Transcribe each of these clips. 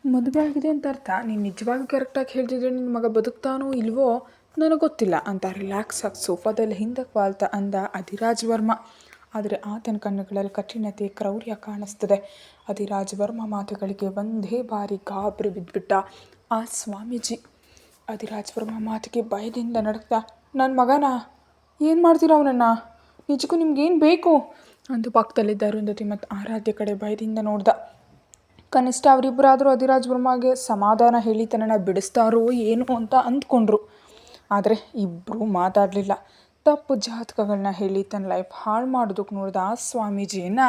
ಮದುವೆ ಆಗಿದೆ ಅಂತ ಅರ್ಥ. ನೀನು ನಿಜವಾಗಿ ಕರೆಕ್ಟಾಗಿ ಹೇಳ್ತಿದ್ರೆ ನಿನ್ನ ಮಗ ಬದುಕ್ತಾನೋ ಇಲ್ವೋ ನನಗೆ ಗೊತ್ತಿಲ್ಲ ಅಂತ ರಿಲ್ಯಾಕ್ಸ್ ಆಗಿ ಸೋಫಾದಲ್ಲಿ ಹಿಂದಕ್ಕೆ ವಾಲ್ತಾ ಅಂದ ಅಧಿರಾಜ್ ವರ್ಮ. ಆದರೆ ಆತನ ಕಣ್ಣುಗಳಲ್ಲಿ ಕಠಿಣತೆ, ಕ್ರೌರ್ಯ ಕಾಣಿಸ್ತದೆ. ಅಧಿರಾಜ್ ವರ್ಮ ಮಾತುಗಳಿಗೆ ಒಂದೇ ಬಾರಿ ಗಾಬರಿ ಬಿದ್ದುಬಿಟ್ಟ ಆ ಸ್ವಾಮೀಜಿ. ಅಧಿರಾಜ್ ವರ್ಮ ಮಾತಿಗೆ ಭಯದಿಂದ ನಡುತ್ತಾ, ನನ್ನ ಮಗನ ಏನು ಮಾಡ್ತೀರ ಅವನನ್ನು? ನಿಜಕ್ಕೂ ನಿಮ್ಗೇನು ಬೇಕು ಅಂದು ಪಕ್ಕದಲ್ಲಿದ್ದ ಅರುಂಧತಿ ಮತ್ತು ಆರಾಧ್ಯ ಕಡೆ ಭಯದಿಂದ ನೋಡ್ದ. ಕನಿಷ್ಠ ಅವರಿಬ್ಬರಾದರೂ ಅಧಿರಾಜ್ ವರ್ಮಗೆ ಸಮಾಧಾನ ಹೇಳಿ ತನ್ನನ್ನು ಬಿಡಿಸ್ತಾರೋ ಏನು ಅಂತ ಅಂದ್ಕೊಂಡ್ರು. ಆದರೆ ಇಬ್ಬರೂ ಮಾತಾಡಲಿಲ್ಲ. ತಪ್ಪು ಜಾತಕಗಳನ್ನ ಹೇಳಿ ತನ್ನ ಲೈಫ್ ಹಾಳು ಮಾಡೋದಕ್ಕೆ ನೋಡಿದ ಆ ಸ್ವಾಮೀಜಿಯನ್ನು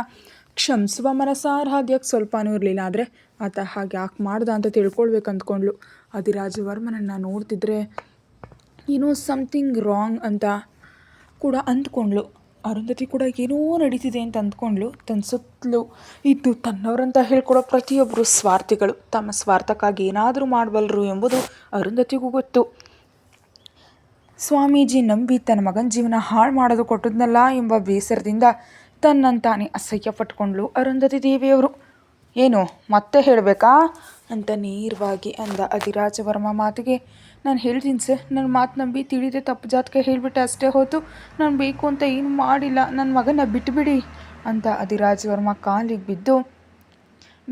ಕ್ಷಮಿಸುವ ಮನಸ್ಸು ಆರಾಧ್ಯಕ್ಕೆ ಸ್ವಲ್ಪನೂ ಇರಲಿಲ್ಲ. ಆದರೆ ಆತ ಹಾಗೆ ಯಾಕೆ ಮಾಡ್ದ ಅಂತ ತಿಳ್ಕೊಳ್ಬೇಕು ಅಂದ್ಕೊಂಡ್ಳು. ಅಧಿರಾಜ್ ವರ್ಮನನ್ನು ನೋಡ್ತಿದ್ರೆ ಏನೋ ಸಮಥಿಂಗ್ ರಾಂಗ್ ಅಂತ ಕೂಡ ಅಂದ್ಕೊಂಡ್ಳು. ಅರುಂಧತಿ ಕೂಡ ಏನೋ ನಡೀತಿದೆ ಅಂತ ಅಂದ್ಕೊಂಡ್ಳು. ತನ್ನ ಸುತ್ತಲೂ ಇದ್ದು ತನ್ನವರಂತ ಹೇಳ್ಕೊಡೋ ಪ್ರತಿಯೊಬ್ಬರು ಸ್ವಾರ್ಥಿಗಳು, ತಮ್ಮ ಸ್ವಾರ್ಥಕ್ಕಾಗಿ ಏನಾದರೂ ಮಾಡಬಲ್ಲರು ಎಂಬುದು ಅರುಂಧತಿಗೂ ಗೊತ್ತು. ಸ್ವಾಮೀಜಿ ನಂಬಿ ತನ್ನ ಮಗನ ಜೀವನ ಹಾಳು ಮಾಡೋದು ಕೊಟ್ಟದ್ನಲ್ಲ ಎಂಬ ಬೇಸರದಿಂದ ತನ್ನಂತಾನೆ ಅಸಹ್ಯ ಪಟ್ಕೊಂಡ್ಳು ಅರುಂಧತಿ ದೇವಿಯವರು. ಏನು ಮತ್ತೆ ಹೇಳಬೇಕಾ ಅಂತ ನೇರವಾಗಿ ಅಂದ ಅಧಿರಾಜ ವರ್ಮ ಮಾತಿಗೆ. ನಾನು ಹೇಳ್ತೀನಿ ಸರ್, ನನ್ನ ಮಾತು ನಂಬಿ ತಿಳಿದೆ ತಪ್ಪು ಜಾತಕ ಹೇಳಿಬಿಟ್ಟೆ ಅಷ್ಟೇ ಹೊತ್ತು ನಾನು ಬೇಕು ಅಂತ ಏನು ಮಾಡಿಲ್ಲ, ನನ್ನ ಮಗನ ಬಿಟ್ಟುಬಿಡಿ ಅಂತ ಅಧಿರಾಜ್ ವರ್ಮ ಕಾಲಿಗೆ ಬಿದ್ದು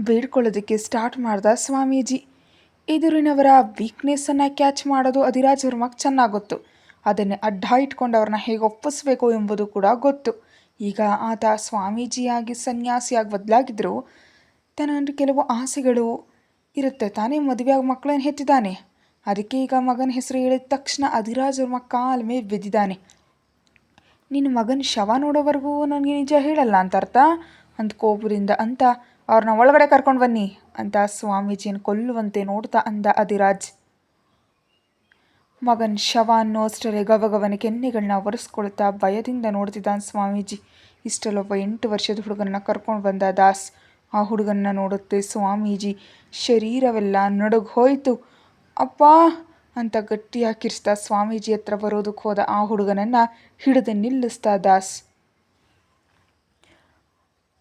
ಬೇಡ್ಕೊಳ್ಳೋದಕ್ಕೆ ಸ್ಟಾರ್ಟ್ ಮಾಡ್ದ ಸ್ವಾಮೀಜಿ. ಎದುರಿನವರ ವೀಕ್ನೆಸ್ಸನ್ನು ಕ್ಯಾಚ್ ಮಾಡೋದು ಅಧಿರಾಜ್ ವರ್ಮಗೆ ಚೆನ್ನಾಗಿ ಗೊತ್ತು. ಅದನ್ನೇ ಅಡ್ಡ ಇಟ್ಕೊಂಡು ಅವ್ರನ್ನ ಹೇಗೆ ಒಪ್ಪಿಸ್ಬೇಕು ಎಂಬುದು ಕೂಡ ಗೊತ್ತು. ಈಗ ಆತ ಸ್ವಾಮೀಜಿಯಾಗಿ ಸನ್ಯಾಸಿಯಾಗಿ ಬದಲಾಗಿದ್ದರೂ ತನ್ನ ಕೆಲವು ಆಸೆಗಳು ಇರುತ್ತೆ ತಾನೇ. ಮದುವೆಯಾಗಿ ಮಕ್ಕಳನ್ನು ಹೆತ್ತಿದ್ದಾನೆ, ಅದಕ್ಕೆ ಈಗ ಮಗನ ಹೆಸರು ಹೇಳಿದ ತಕ್ಷಣ ಅಧಿರಾಜ್ ವರ್ಮ ಕಾಲ ಮೇಲೆ ಬಿದ್ದಿದ್ದಾನೆ. ನಿನ್ನ ಮಗನ ಶವ ನೋಡೋವರೆಗೂ ನನಗೆ ನಿಜ ಹೇಳಲ್ಲ ಅಂತ ಅರ್ಥ ಅಂತ ಕೋಪದಿಂದ ಅಂತ ಅವ್ರನ್ನ ಒಳಗಡೆ ಕರ್ಕೊಂಡು ಬನ್ನಿ ಅಂತ ಸ್ವಾಮೀಜಿಯನ್ನು ಕೊಲ್ಲುವಂತೆ ನೋಡ್ತಾ ಅಂದ ಅಧಿರಾಜ್. ಮಗನ ಶವ ಅನ್ನೋ ಅಷ್ಟರಲ್ಲೇ ಗವಗವನ ಕೆನ್ನೆಗಳನ್ನ ಒರೆಸ್ಕೊಳ್ತಾ ಭಯದಿಂದ ನೋಡ್ತಿದ್ದಾನೆ ಸ್ವಾಮೀಜಿ. ಇಷ್ಟಲ್ಲೊಬ್ಬ 8 ವರ್ಷದ ಹುಡುಗನನ್ನ ಕರ್ಕೊಂಡು ಬಂದ ದಾಸ್. ಆ ಹುಡುಗನ್ನ ನೋಡುತ್ತೆ ಸ್ವಾಮೀಜಿ ಶರೀರವೆಲ್ಲ ನಡುಗ್ ಹೋಯಿತು. ಅಪ್ಪ ಅಂತ ಗಟ್ಟಿಯಾಗಿ ಕಿರ್ಸ್ತಾ ಸ್ವಾಮೀಜಿ ಹತ್ರ ಬರೋದಕ್ಕೆ ಹೋದ ಆ ಹುಡುಗನನ್ನು ಹಿಡಿದು ನಿಲ್ಲಿಸ್ತಾ ದಾಸ್.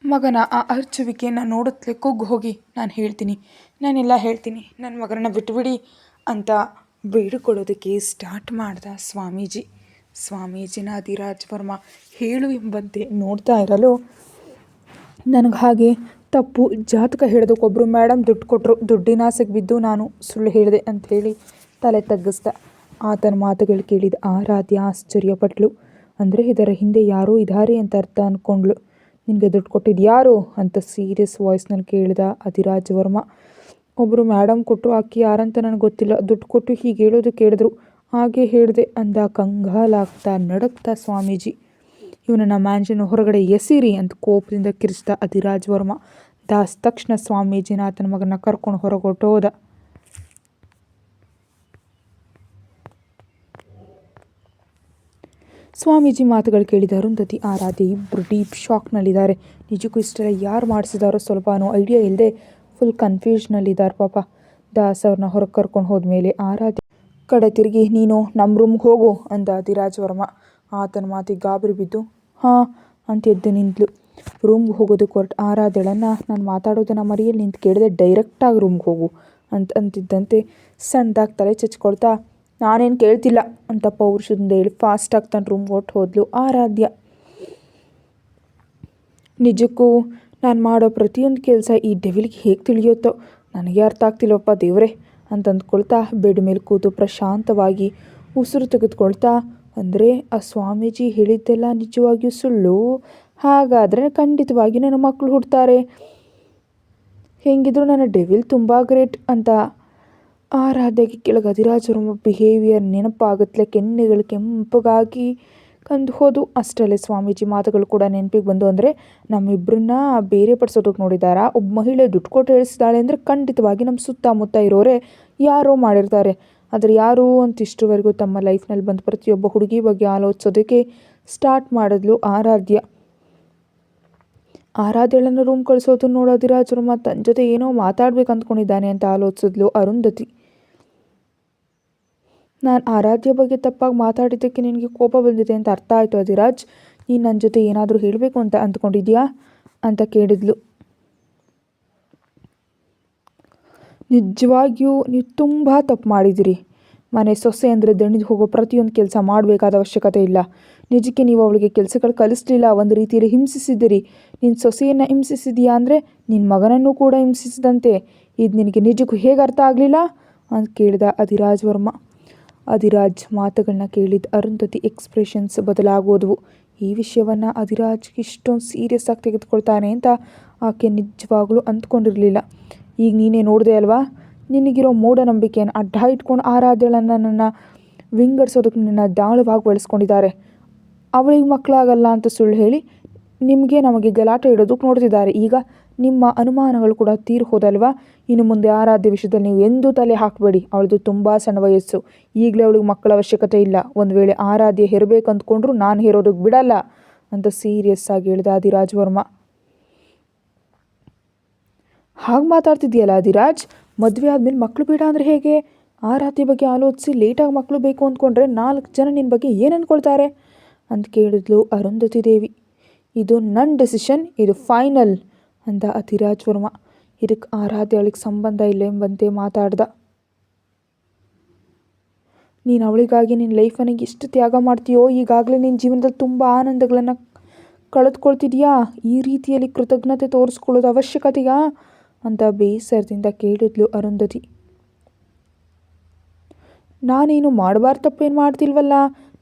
ಮಗನ ಆ ಅರ್ಚುವಿಕೆಯನ್ನು ನೋಡುತ್ತಲೇ ಕುಗ್ಗು ಹೋಗಿ, ನಾನೆಲ್ಲ ಹೇಳ್ತೀನಿ, ನನ್ನ ಮಗನನ್ನು ಬಿಟ್ಟುಬಿಡಿ ಅಂತ ಬೇಡಿಕೊಳ್ಳೋದಕ್ಕೆ ಸ್ಟಾರ್ಟ್ ಮಾಡ್ದ ಸ್ವಾಮೀಜಿ. ಸ್ವಾಮೀಜಿನ ಅಧಿರಾಜ್ ವರ್ಮ ಹೇಳು ಎಂಬಂತೆ ನೋಡ್ತಾ ಇರಲು, ನನಗೆ ಹಾಗೆ ತಪ್ಪು ಜಾತಕ ಹೇಳೋದಕ್ಕೊಬ್ಬರು ಮೇಡಮ್ ದುಡ್ಡು ಕೊಟ್ಟರು, ದುಡ್ಡಿನ ಆಸೆಗೆ ಬಿದ್ದು ನಾನು ಸುಳ್ಳು ಹೇಳಿದೆ ಅಂಥೇಳಿ ತಲೆ ತಗ್ಗಿಸ್ದ. ಆತನ ಮಾತುಗಳು ಕೇಳಿದ ಆರಾಧ್ಯ ಆಶ್ಚರ್ಯಪಟ್ಲು. ಅಂದರೆ ಇದರ ಹಿಂದೆ ಯಾರೋ ಇದ್ದಾರೆ ಅಂತ ಅರ್ಥ ಅಂದ್ಕೊಂಡ್ಳು. ನಿನಗೆ ದುಡ್ಡು ಕೊಟ್ಟಿದ್ದು ಯಾರು ಅಂತ ಸೀರಿಯಸ್ ವಾಯ್ಸ್ನಲ್ಲಿ ಕೇಳಿದ ಅಧಿರಾಜ್ ವರ್ಮ. ಒಬ್ಬರು ಮೇಡಮ್ ಕೊಟ್ಟರು, ಆಕೆ ಯಾರಂತ ನನಗೆ ಗೊತ್ತಿಲ್ಲ, ದುಡ್ಡು ಕೊಟ್ಟು ಹೀಗೆ ಹೇಳೋದು ಕೇಳಿದ್ರು, ಹಾಗೆ ಹೇಳಿದೆ ಅಂದ ಕಂಗಾಲಾಗ್ತಾ ನಡಕ್ತಾ ಸ್ವಾಮೀಜಿ. ಇವನನ್ನು ಮ್ಯಾನ್ಷನ್ ಹೊರಗಡೆ ಎಸಿರಿ ಅಂತ ಕೋಪದಿಂದ ಕಿರಿಸ್ದ ಅಧಿರಾಜ್ ವರ್ಮ. ದಾಸ್ ತಕ್ಷಣ ಸ್ವಾಮೀಜಿನ ಆತನ ಮಗನ ಕರ್ಕೊಂಡು ಹೊರಗೊಟ್ಟೋದ. ಸ್ವಾಮೀಜಿ ಮಾತುಗಳು ಕೇಳಿದ ಅರುಂಧತಿ ಆರಾಧ್ಯ ಇಬ್ಬರು ಡೀಪ್ ಶಾಕ್ನಲ್ಲಿದ್ದಾರೆ. ನಿಜಕ್ಕೂ ಇಷ್ಟೆಲ್ಲ ಯಾರು ಮಾಡಿಸಿದಾರೋ ಸ್ವಲ್ಪನೂ ಐಡಿಯಾ ಇಲ್ಲದೆ ಫುಲ್ ಕನ್ಫ್ಯೂಷನಲ್ಲಿದ್ದಾರೆ ಪಾಪ. ದಾಸ್ ಅವ್ರನ್ನ ಹೊರಗೆ ಕರ್ಕೊಂಡು ಹೋದ್ಮೇಲೆ ಆರಾಧ್ಯ ಕಡೆ ತಿರುಗಿ, ನೀನು ನಮ್ಮ ರೂಮ್ಗೆ ಹೋಗು ಅಂದ ಅಧಿರಾಜ್ ವರ್ಮ. ಆತನ ಮಾತಿಗೆ ಗಾಬರಿ ಬಿದ್ದು ಹಾಂ ಅಂತ ಎದ್ದು ನಿಂತಳು. ರೂಮ್ಗೆ ಹೋಗೋದಕ್ಕೆ ಹೊರಟು ಆರಾಧ್ಯಳನ್ನು ನಾನು ಮಾತಾಡೋದನ್ನು ಮರೆಯಲ್ಲಿ ನಿಂತು ಕೇಳಿದೆ, ಡೈರೆಕ್ಟಾಗಿ ರೂಮ್ಗೆ ಹೋಗು ಅಂತಿದ್ದಂತೆ ಸಣ್ಣದಾಗಿ ತಲೆ ಚಚ್ಕೊಳ್ತಾ, ನಾನೇನು ಕೇಳ್ತಿಲ್ಲ ಅಂತ ಪೌರುಷದಿಂದ ಹೇಳಿ ಫಾಸ್ಟಾಗಿ ತನ್ನ ರೂಮ್ಗೆ ಹೊಟ್ಟು ಹೋದ್ಲು ಆರಾಧ್ಯ. ನಿಜಕ್ಕೂ ನಾನು ಮಾಡೋ ಪ್ರತಿಯೊಂದು ಕೆಲಸ ಈ ಡೆವಿಲ್ಗೆ ಹೇಗೆ ತಿಳಿಯುತ್ತೋ ನನಗೆ ಅರ್ಥ ಆಗ್ತಿಲ್ಲವಪ್ಪ ದೇವರೇ ಅಂತ ಅಂದ್ಕೊಳ್ತಾ ಬೆಡ್ ಮೇಲೆ ಕೂತು ಪ್ರಶಾಂತವಾಗಿ ಉಸಿರು ತೆಗೆದುಕೊಳ್ತಾ, ಅಂದರೆ ಆ ಸ್ವಾಮೀಜಿ ಹೇಳಿದ್ದೆಲ್ಲ ನಿಜವಾಗಿಯೂ ಸುಳ್ಳು, ಹಾಗಾದರೆ ಖಂಡಿತವಾಗಿ ನನ್ನ ಮಕ್ಕಳು ಹುಡ್ತಾರೆ, ಹೆಂಗಿದ್ರು ನನ್ನ ಡೆವಿಲ್ ತುಂಬ ಗ್ರೇಟ್ ಅಂತ ಆರಾಧ್ಯಕ್ಕೆ ಕೆಳಗೆ ಅಧಿರಾಜ್ ವರ್ಮ ಬಿಹೇವಿಯರ್ ನೆನಪಾಗುತ್ತಲೇ ಕೆನ್ನೆಗಳು ಕೆಂಪಗಾಗಿ ಕಂದು ಹೋದು. ಅಷ್ಟರಲ್ಲೇ ಸ್ವಾಮೀಜಿ ಮಾತುಗಳು ಕೂಡ ನೆನಪಿಗೆ ಬಂದು, ಅಂದರೆ ನಮ್ಮಿಬ್ಬರನ್ನ ಬೇರೆ ಪಡಿಸೋದಕ್ಕೆ ನೋಡಿದಾರಾ? ಒಬ್ಬ ಮಹಿಳೆ ದುಡ್ಡು ಕೊಟ್ಟು ಹೇಳಿಸಿದಾಳೆ ಅಂದರೆ ಖಂಡಿತವಾಗಿ ನಮ್ಮ ಸುತ್ತಮುತ್ತ ಇರೋರೆ ಯಾರೋ ಮಾಡಿರ್ತಾರೆ. ಆದರೆ ಯಾರು ಅಂತ ಇಷ್ಟರವರೆಗೂ ತಮ್ಮ ಲೈಫ್ನಲ್ಲಿ ಬಂದು ಪ್ರತಿಯೊಬ್ಬ ಹುಡುಗಿ ಬಗ್ಗೆ ಆಲೋಚಿಸೋದಕ್ಕೆ ಸ್ಟಾರ್ಟ್ ಮಾಡಿದ್ಲು ಆರಾಧ್ಯ. ಆರಾಧ್ಯಳನ್ನು ರೂಮ್ ಕಳಿಸೋದು ನೋಡೋ ಅಧಿರಾಜ್ ವರ್ಮ ತನ್ನ ಜೊತೆ ಏನೋ ಮಾತಾಡ್ಬೇಕು ಅಂದ್ಕೊಂಡಿದ್ದಾನೆ ಅಂತ ಆಲೋಚಿಸಿದ್ಲು ಅರುಂಧತಿ. ನಾನು ಆರಾಧ್ಯ ಬಗ್ಗೆ ತಪ್ಪಾಗಿ ಮಾತಾಡಿದ್ದಕ್ಕೆ ನಿನಗೆ ಕೋಪ ಬಂದಿದೆ ಅಂತ ಅರ್ಥ ಆಯಿತು ಅಧಿರಾಜ್. ನೀನು ನನ್ನ ಜೊತೆ ಏನಾದರೂ ಹೇಳಬೇಕು ಅಂತ ಅಂದ್ಕೊಂಡಿದ್ಯಾ ಅಂತ ಕೇಳಿದ್ಲು. ನಿಜವಾಗಿಯೂ ನೀವು ತುಂಬ ತಪ್ಪು ಮಾಡಿದಿರಿ. ಮನೆ ಸೊಸೆ ಅಂದರೆ ದಣಿದು ಹೋಗೋ ಪ್ರತಿಯೊಂದು ಕೆಲಸ ಮಾಡಬೇಕಾದ ಅವಶ್ಯಕತೆ ಇಲ್ಲ. ನಿಜಕ್ಕೆ ನೀವು ಅವಳಿಗೆ ಕೆಲಸಗಳು ಕಲಿಸ್ಲಿಲ್ಲ, ಒಂದು ರೀತಿಯಲ್ಲಿ ಹಿಂಸಿಸಿದಿರಿ. ನಿನ್ನ ಸೊಸೆಯನ್ನು ಹಿಂಸಿಸಿದೀಯಾ ಅಂದರೆ ನಿನ್ನ ಮಗನನ್ನು ಕೂಡ ಹಿಂಸಿಸಿದಂತೆ. ಇದು ನಿನಗೆ ನಿಜಕ್ಕೂ ಹೇಗೆ ಅರ್ಥ ಆಗಲಿಲ್ಲ ಅಂತ ಕೇಳಿದ ಅಧಿರಾಜ್ ವರ್ಮ. ಅಧಿರಾಜ್ ಮಾತುಗಳನ್ನ ಕೇಳಿದ ಅರುಂಧತಿ ಎಕ್ಸ್ಪ್ರೆಷನ್ಸ್ ಬದಲಾಗೋದವು. ಈ ವಿಷಯವನ್ನು ಅಧಿರಾಜ್ ಇಷ್ಟೊಂದು ಸೀರಿಯಸ್ ಆಗಿ ತೆಗೆದುಕೊಳ್ತಾನೆ ಅಂತ ಆಕೆ ನಿಜವಾಗ್ಲೂ ಅಂದ್ಕೊಂಡಿರಲಿಲ್ಲ. ಈಗ ನೀನೇ ನೋಡಿದೆ ಅಲ್ವಾ, ನಿನಗಿರೋ ಮೂಢನಂಬಿಕೆಯನ್ನು ಅಡ್ಡ ಇಟ್ಕೊಂಡು ಆರಾಧ್ಯಳನ್ನು ನನ್ನ ವಿಂಗಡಿಸೋದಕ್ಕೆ ನಿನ್ನ ದಾಳವಾಗಿ ಬಳಸ್ಕೊಂಡಿದ್ದಾರೆ. ಅವಳಿಗೆ ಮಕ್ಕಳಾಗಲ್ಲ ಅಂತ ಸುಳ್ಳು ಹೇಳಿ ನಮಗೆ ಗಲಾಟೆ ಇಡೋದಕ್ಕೆ ನೋಡ್ತಿದ್ದಾರೆ. ಈಗ ನಿಮ್ಮ ಅನುಮಾನಗಳು ಕೂಡ ತೀರಿ ಹೋದಲ್ವಾ. ಇನ್ನು ಮುಂದೆ ಆರಾಧ್ಯ ವಿಷಯದಲ್ಲಿ ನೀವು ಎಂದೂ ತಲೆ ಹಾಕಬೇಡಿ. ಅವಳದು ತುಂಬ ಸಣ್ಣ ವಯಸ್ಸು. ಈಗಲೇ ಅವಳಿಗೆ ಮಕ್ಕಳ ಅವಶ್ಯಕತೆ ಇಲ್ಲ. ಒಂದು ವೇಳೆ ಆರಾಧ್ಯ ಹೆರಬೇಕು ಅಂದ್ಕೊಂಡ್ರು ನಾನು ಹೇರೋದಕ್ಕೆ ಬಿಡಲ್ಲ ಅಂತ ಸೀರಿಯಸ್ ಆಗಿ ಹೇಳಿದ ಅಧಿರಾಜ್ ವರ್ಮ. ಹಾಗೆ ಮಾತಾಡ್ತಿದ್ಯಲ್ಲ ಅಧಿರಾಜ್, ಮದುವೆ ಆದಮೇಲೆ ಮಕ್ಕಳು ಬೇಡ ಅಂದರೆ ಹೇಗೆ? ಆರಾಧ್ಯ ಬಗ್ಗೆ ಆಲೋಚಿಸಿ ಲೇಟಾಗಿ ಮಕ್ಕಳು ಬೇಕು ಅಂದ್ಕೊಂಡ್ರೆ 4 ಜನ ನಿನ್ನ ಬಗ್ಗೆ ಏನು ಅಂದ್ಕೊಳ್ತಾರೆ ಅಂತ ಕೇಳಿದ್ಲು ಅರುಂಧತಿ ದೇವಿ. ಇದು ನನ್ನ ಡೆಸಿಷನ್, ಇದು ಫೈನಲ್ ಅಂದ ಅಧಿರಾಜ್ ವರ್ಮ. ಇದಕ್ಕೆ ಆರಾಧ್ಯ ಅವಳಿಗೆ ಸಂಬಂಧ ಇಲ್ಲ ಎಂಬಂತೆ ಮಾತಾಡ್ದ. ನೀನು ಅವಳಿಗಾಗಿ ನಿನ್ನ ಲೈಫನ್ನು ಎಷ್ಟು ತ್ಯಾಗ ಮಾಡ್ತೀಯೋ, ಈಗಾಗಲೇ ನಿನ್ನ ಜೀವನದಲ್ಲಿ ತುಂಬ ಆನಂದಗಳನ್ನು ಕಳೆದುಕೊಳ್ತಿದೀಯಾ. ಈ ರೀತಿಯಲ್ಲಿ ಕೃತಜ್ಞತೆ ತೋರಿಸ್ಕೊಳ್ಳೋದು ಅವಶ್ಯಕತೆಯಾ ಅಂತ ಬೇಸರದಿಂದ ಕೇಳಿದ್ಲು ಅರುಂಧತಿ. ನಾನೇನು ಮಾಡಬಾರ್ದು ತಪ್ಪೇನು ಮಾಡ್ತಿಲ್ವಲ್ಲ,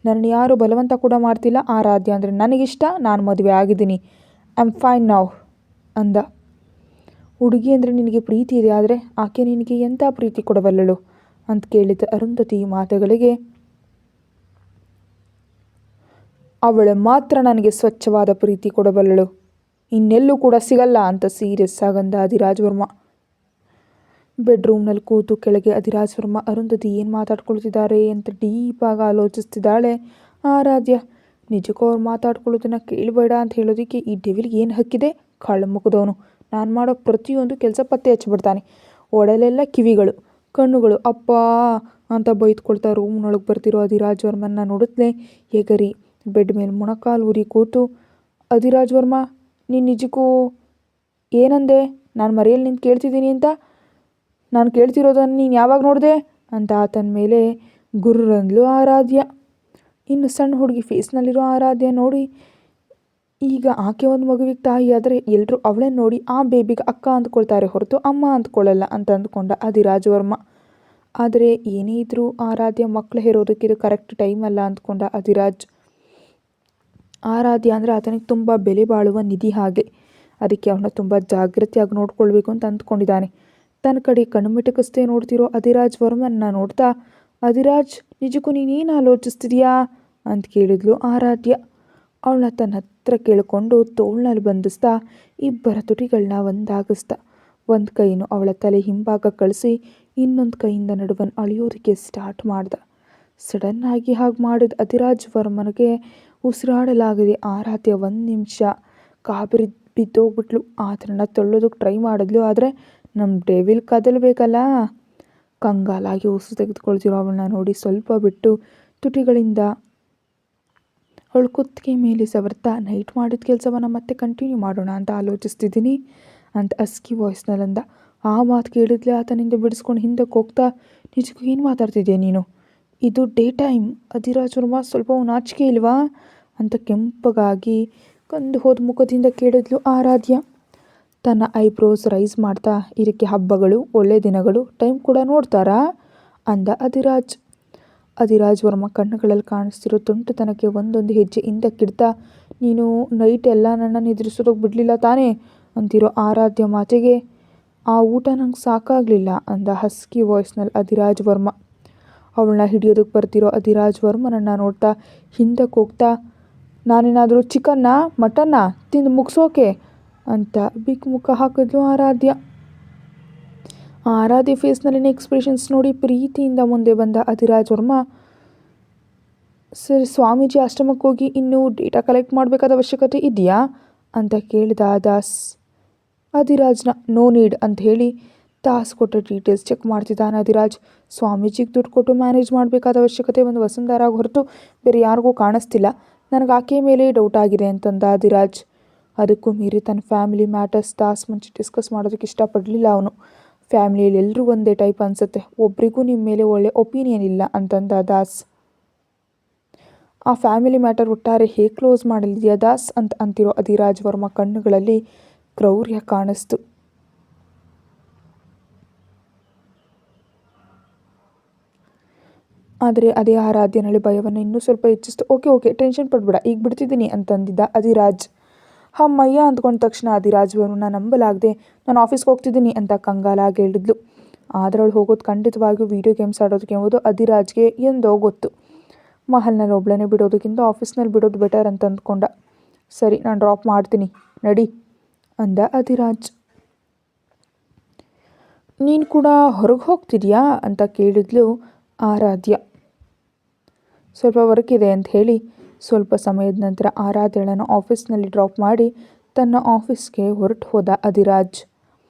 ನನ್ನ ಯಾರು ಬಲವಂತ ಕೂಡ ಮಾಡ್ತಿಲ್ಲ. ಆರಾಧ್ಯ ಅಂದರೆ ನನಗಿಷ್ಟ, ನಾನು ಮದುವೆ ಆಗಿದ್ದೀನಿ, ಐ ಆಮ್ ಫೈನ್ ನಾವ್ ಅಂದ. ಹುಡುಗಿ ಅಂದರೆ ನಿನಗೆ ಪ್ರೀತಿ ಇದೆ, ಆದರೆ ಆಕೆ ನಿನಗೆ ಎಂಥ ಪ್ರೀತಿ ಕೊಡಬಲ್ಲಳು ಅಂತ ಕೇಳಿದ ಅರುಂಧತಿ ಮಾತುಗಳಿಗೆ, ಅವಳು ಮಾತ್ರ ನನಗೆ ಸ್ವಚ್ಛವಾದ ಪ್ರೀತಿ ಕೊಡಬಲ್ಲಳು, ಇನ್ನೆಲ್ಲೂ ಕೂಡ ಸಿಗಲ್ಲ ಅಂತ ಸೀರಿಯಸ್ ಆಗಂದ ಅಧಿರಾಜ್ ವರ್ಮ. ಬೆಡ್ರೂಮ್ನಲ್ಲಿ ಕೂತು ಕೆಳಗೆ ಅಧಿರಾಜ್ ವರ್ಮ ಅರುಂಧತಿ ಏನು ಮಾತಾಡ್ಕೊಳ್ತಿದ್ದಾರೆ ಅಂತ ಡೀಪಾಗಿ ಆಲೋಚಿಸ್ತಿದ್ದಾಳೆ. ಆರಾಧ್ಯ ನಿಜಕ್ಕೂ ಅವ್ರು ಮಾತಾಡ್ಕೊಳ್ಳೋದನ್ನು ಕೇಳಬೇಡ ಅಂತ ಹೇಳೋದಕ್ಕೆ ಈ ಡೆವಿಲ್ಗೆ ಏನು ಹಕ್ಕಿದೆ? ಕಳ್ಳಮುಖದವನು. ನಾನು ಮಾಡೋ ಪ್ರತಿಯೊಂದು ಕೆಲಸ ಪತ್ತೆ ಹಚ್ಚಿಬಿಡ್ತಾನೆ. ಒಡಲೆಲ್ಲ ಕಿವಿಗಳು, ಕಣ್ಣುಗಳು. ಅಪ್ಪ ಅಂತ ಬೈದ್ಕೊಳ್ತಾ ರೂಮ್ನೊಳಗೆ ಬರ್ತಿರೋ ಅಧಿರಾಜ್ ವರ್ಮನ್ನ ನೋಡಿದ್ಲೆ ಎಗರಿ ಬೆಡ್ ಮೇಲೆ ಮೊಣಕಾಲು ಉರಿ ಕೂತು, ಅಧಿರಾಜ್ ವರ್ಮ ನೀನು ನಿಜಕ್ಕೂ ಏನಂದೆ? ನಾನು ಮರೆಯಲ್ಲಿ ನಿಂತು ಕೇಳ್ತಿದ್ದೀನಿ ಅಂತ. ನಾನು ಕೇಳ್ತಿರೋದನ್ನು ನೀನು ಯಾವಾಗ ನೋಡಿದೆ ಅಂತ ಆತನ ಮೇಲೆ ಗುರ್ರಂದ್ಲು ಆರಾಧ್ಯ. ಇನ್ನು ಸಣ್ಣ ಹುಡುಗಿ ಫೇಸ್ನಲ್ಲಿರೋ ಆರಾಧ್ಯ ನೋಡಿ, ಈಗ ಆಕೆ ಒಂದು ಮಗುವಿಗೆ ತಾಯಿ ಆದರೆ ಎಲ್ಲರೂ ಅವಳನ್ನು ನೋಡಿ ಆ ಬೇಬಿಗೆ ಅಕ್ಕ ಅಂದ್ಕೊಳ್ತಾರೆ ಹೊರತು ಅಮ್ಮ ಅಂದ್ಕೊಳ್ಳಲ್ಲ ಅಂತ ಅಂದ್ಕೊಂಡ ಅಧಿರಾಜ್ ವರ್ಮ. ಆದರೆ ಏನೇ ಇದ್ರೂ ಆರಾಧ್ಯ ಮಕ್ಕಳು ಹೇರೋದಕ್ಕೆ ಇದು ಕರೆಕ್ಟ್ ಟೈಮ್ ಅಲ್ಲ ಅಂದ್ಕೊಂಡ ಅಧಿರಾಜ್. ಆರಾಧ್ಯ ಅಂದರೆ ಆತನಿಗೆ ತುಂಬ ಬೆಲೆ ಬಾಳುವ ನಿಧಿ ಹಾಗೆ. ಅದಕ್ಕೆ ಅವನ್ನ ತುಂಬ ಜಾಗ್ರತೆಯಾಗಿ ನೋಡ್ಕೊಳ್ಬೇಕು ಅಂತ ಅಂದ್ಕೊಂಡಿದ್ದಾನೆ. ತನ್ನ ಕಡೆ ಕಣ್ಣುಮಿಟಕಿಸ್ದೇ ನೋಡ್ತಿರೋ ಅಧಿರಾಜ್ ವರ್ಮನ್ನ ನೋಡ್ತಾ, ಅಧಿರಾಜ್ ನಿಜಕ್ಕೂ ನೀನೇನು ಆಲೋಚಿಸ್ತಿದ್ಯಾ ಅಂತ ಕೇಳಿದ್ಲು ಆರಾಧ್ಯ. ಅವಳನ್ನ ತನ್ನ ಹತ್ರ ಕೇಳಿಕೊಂಡು ತೋಳ್ನಲ್ಲಿ ಬಂಧಿಸ್ತಾ ಇಬ್ಬರ ತುಟಿಗಳನ್ನ ಒಂದಾಗಿಸ್ದ. ಒಂದು ಕೈನು ಅವಳ ತಲೆ ಹಿಂಭಾಗ ಕಳಿಸಿ ಇನ್ನೊಂದು ಕೈಯಿಂದ ನಡುವನ್ನು ಅಳಿಯೋದಕ್ಕೆ ಸ್ಟಾರ್ಟ್ ಮಾಡ್ದ. ಸಡನ್ನಾಗಿ ಹಾಗೆ ಮಾಡಿದ ಅಧಿರಾಜ್ ವರ್ಮನಿಗೆ ಉಸಿರಾಡಲಾಗದೆ ಆರಾಧ್ಯ 1 ನಿಮಿಷ ಕಾಬಿರಿ ಬಿದ್ದೋಗ್ಬಿಟ್ಲು. ಆತನನ್ನು ತಳ್ಳೋದಕ್ಕೆ ಟ್ರೈ ಮಾಡಿದ್ಲು, ಆದರೆ ನಮ್ಮ ಡೆವಿಲ್ ಕದಲ್ಬೇಕಲ್ಲ. ಕಂಗಾಲಾಗಿ ಉಸಿರು ತೆಗೆದುಕೊಳ್ತಿರೋ ಅವಳನ್ನ ನೋಡಿ ಸ್ವಲ್ಪ ಬಿಟ್ಟು ತುಟಿಗಳಿಂದ ಅವಳು ಕುತ್ತಿಗೆ ಮೇಲೆ ಸವರ್ತಾ, ನೈಟ್ ಮಾಡಿದ ಕೆಲಸವನ್ನು ಮತ್ತೆ ಕಂಟಿನ್ಯೂ ಮಾಡೋಣ ಅಂತ ಆಲೋಚಿಸ್ತಿದ್ದೀನಿ ಅಂತ ಅಸ್ಕಿ ವಾಯ್ಸ್ನಲ್ಲಂದ. ಆ ಮಾತು ಕೇಳಿದ್ಲೆ ಆತನಿಂದ ಬಿಡಿಸ್ಕೊಂಡು ಹಿಂದಕ್ಕೆ ಹೋಗ್ತಾ, ನಿಜಕ್ಕೂ ಏನು ಮಾತಾಡ್ತಿದ್ಯಾ ನೀನು? ಇದು ಡೇ ಟೈಮ್. ಅಧಿರಾಜ್ ವರ್ಮ ಸ್ವಲ್ಪ ನಾಚಿಕೆ ಇಲ್ವಾ ಅಂತ ಕೆಂಪಗಾಗಿ ಕಂದು ಹೋದ ಮುಖದಿಂದ ಕೇಳಿದ್ಲು ಆರಾಧ್ಯ. ತನ್ನ ಐಬ್ರೋಸ್ ರೈಸ್ ಮಾಡ್ತಾ, ಇದಕ್ಕೆ ಹಬ್ಬಗಳು, ಒಳ್ಳೆ ದಿನಗಳು, ಟೈಮ್ ಕೂಡ ನೋಡ್ತಾರಾ ಅಂದ ಅಧಿರಾಜ್. ಅಧಿರಾಜ್ ವರ್ಮ ಕಣ್ಣುಗಳಲ್ಲಿ ಕಾಣಿಸ್ತಿರೋ ತುಂಟುತನಕ್ಕೆ ಒಂದೊಂದು ಹೆಜ್ಜೆ ಹಿಂದಕ್ಕಿಡ್ತಾ, ನೀನು ನೈಟ್ ಎಲ್ಲ ನನ್ನನ್ನು ಎದುರಿಸೋದಕ್ಕೆ ಬಿಡಲಿಲ್ಲ ತಾನೇ ಅಂತಿರೋ ಆರಾಧ್ಯ ಮಾತಿಗೆ, ಆ ಊಟ ನಂಗೆ ಸಾಕಾಗಲಿಲ್ಲ ಅಂದ ಹಸ್ಕಿ ವಾಯ್ಸ್ನಲ್ಲಿ ಅಧಿರಾಜ್ ವರ್ಮ. ಅವಳನ್ನ ಹಿಡಿಯೋದಕ್ಕೆ ಬರ್ತಿರೋ ಅಧಿರಾಜ್ ವರ್ಮನನ್ನು ನೋಡ್ತಾ ಹಿಂದಕ್ಕೆ ಹೋಗ್ತಾ, ನಾನೇನಾದರೂ ಚಿಕನ್ನ ಮಟನ್ನ ತಿಂದು ಮುಗಿಸೋಕೆ ಅಂತ ಬಿಗ್ ಮುಖ ಹಾಕಿದ್ಲು ಆರಾಧ್ಯ. ಆರಾಧ್ಯ ಫೇಸ್ನಲ್ಲಿನ ಎಕ್ಸ್ಪ್ರೆಷನ್ಸ್ ನೋಡಿ ಪ್ರೀತಿಯಿಂದ ಮುಂದೆ ಬಂದ ಅಧಿರಾಜ್ ವರ್ಮ, ಸರಿ ಸ್ವಾಮೀಜಿ ಆಶ್ರಮಕ್ಕೆ ಹೋಗಿ ಇನ್ನೂ ಡೇಟಾ ಕಲೆಕ್ಟ್ ಮಾಡಬೇಕಾದ ಅವಶ್ಯಕತೆ ಇದೆಯಾ ಅಂತ ಕೇಳಿದ ದಾಸ್. ಅಧಿರಾಜ್ನ ನೋ ನೀಡ್ ಅಂತ ಹೇಳಿ ದಾಸ್ ಕೊಟ್ಟ ಡೀಟೇಲ್ಸ್ ಚೆಕ್ ಮಾಡ್ತಿದ್ದಾನೆ ಅಧಿರಾಜ್. ಸ್ವಾಮೀಜಿಗೆ ದುಡ್ಡು ಕೊಟ್ಟು ಮ್ಯಾನೇಜ್ ಮಾಡಬೇಕಾದ ಅವಶ್ಯಕತೆ ಒಂದು ವಸುಂಧರಾಗ ಹೊರತು ಬೇರೆ ಯಾರಿಗೂ ಕಾಣಿಸ್ತಿಲ್ಲ. ನನಗೆ ಆಕೆ ಮೇಲೆ ಡೌಟ್ ಆಗಿದೆ ಅಂತಂದ ಅಧಿರಾಜ್. ಅದಕ್ಕೂ ಮೀರಿ ತನ್ನ ಫ್ಯಾಮಿಲಿ ಮ್ಯಾಟರ್ಸ್ ದಾಸ್ ಮುಂಚೆ ಡಿಸ್ಕಸ್ ಮಾಡೋದಕ್ಕೆ ಇಷ್ಟಪಡಲಿಲ್ಲ ಅವನು. ಫ್ಯಾಮಿಲಿಯಲ್ಲಿ ಎಲ್ಲರೂ ಒಂದೇ ಟೈಪ್ ಅನಿಸುತ್ತೆ, ಒಬ್ರಿಗೂ ನಿಮ್ಮ ಮೇಲೆ ಒಳ್ಳೆ ಒಪಿನಿಯನ್ ಇಲ್ಲ ಅಂತಂದ ದಾಸ್. ಆ ಫ್ಯಾಮಿಲಿ ಮ್ಯಾಟರ್ ಒಟ್ಟಾರೆ ಹೇಗೆ ಕ್ಲೋಸ್ ಮಾಡಲಿದೆಯಾ ದಾಸ್ ಅಂತ ಅಂತಿರೋ ಅಧಿರಾಜ್ ವರ್ಮ ಕಣ್ಣುಗಳಲ್ಲಿ ಕ್ರೌರ್ಯ ಕಾಣಿಸ್ತು. ಆದರೆ ಅದೇ ಆರಾಧ್ಯನಲ್ಲಿ ಭಯವನ್ನು ಇನ್ನೂ ಸ್ವಲ್ಪ ಹೆಚ್ಚಿಸ್ತು. ಓಕೆ ಟೆನ್ಷನ್ ಪಡ್ಬೇಡ, ಈಗ ಬಿಡ್ತಿದ್ದೀನಿ ಅಂತಂದಿದ್ದ ಅಧಿರಾಜ್. ಅಮ್ಮಯ್ಯ ಅಂದ್ಕೊಂಡ ತಕ್ಷಣ ಅಧಿರಾಜ್ ವರ್ಮನ ನಂಬಲಾಗದೆ ನಾನು ಆಫೀಸ್ಗೆ ಹೋಗ್ತಿದ್ದೀನಿ ಅಂತ ಕಂಗಾಲಾಗಿ ಹೇಳಿದ್ಲು. ಆದರೆ ಅವಳು ಹೋಗೋದು ಖಂಡಿತವಾಗಿಯೂ ವೀಡಿಯೋ ಗೇಮ್ಸ್ ಆಡೋದಕ್ಕೆ ಎಂಬುದು ಅಧಿರಾಜ್ಗೆ ಎಂದೋ ಗೊತ್ತು. ಮಹಲ್ನಲ್ಲಿ ಒಬ್ಬಳನ್ನೇ ಬಿಡೋದಕ್ಕಿಂತ ಆಫೀಸ್ನಲ್ಲಿ ಬಿಡೋದು ಬೆಟರ್ ಅಂತ ಅಂದ್ಕೊಂಡ. ಸರಿ, ನಾನು ಡ್ರಾಪ್ ಮಾಡ್ತೀನಿ, ನಡಿ ಅಂದ ಅಧಿರಾಜ್. ನೀನು ಕೂಡ ಹೊರಗೆ ಹೋಗ್ತಿದ್ಯಾ ಅಂತ ಕೇಳಿದ್ಲು ಆರಾಧ್ಯ. ಸ್ವಲ್ಪ ವರ್ಕ್ ಇದೆ ಅಂತ ಹೇಳಿ ಸ್ವಲ್ಪ ಸಮಯದ ನಂತರ ಆರಾಧ್ಯಳನ್ನು ಆಫೀಸ್ನಲ್ಲಿ ಡ್ರಾಪ್ ಮಾಡಿ ತನ್ನ ಆಫೀಸ್ಗೆ ಹೊರಟು ಹೋದ ಅಧಿರಾಜ್.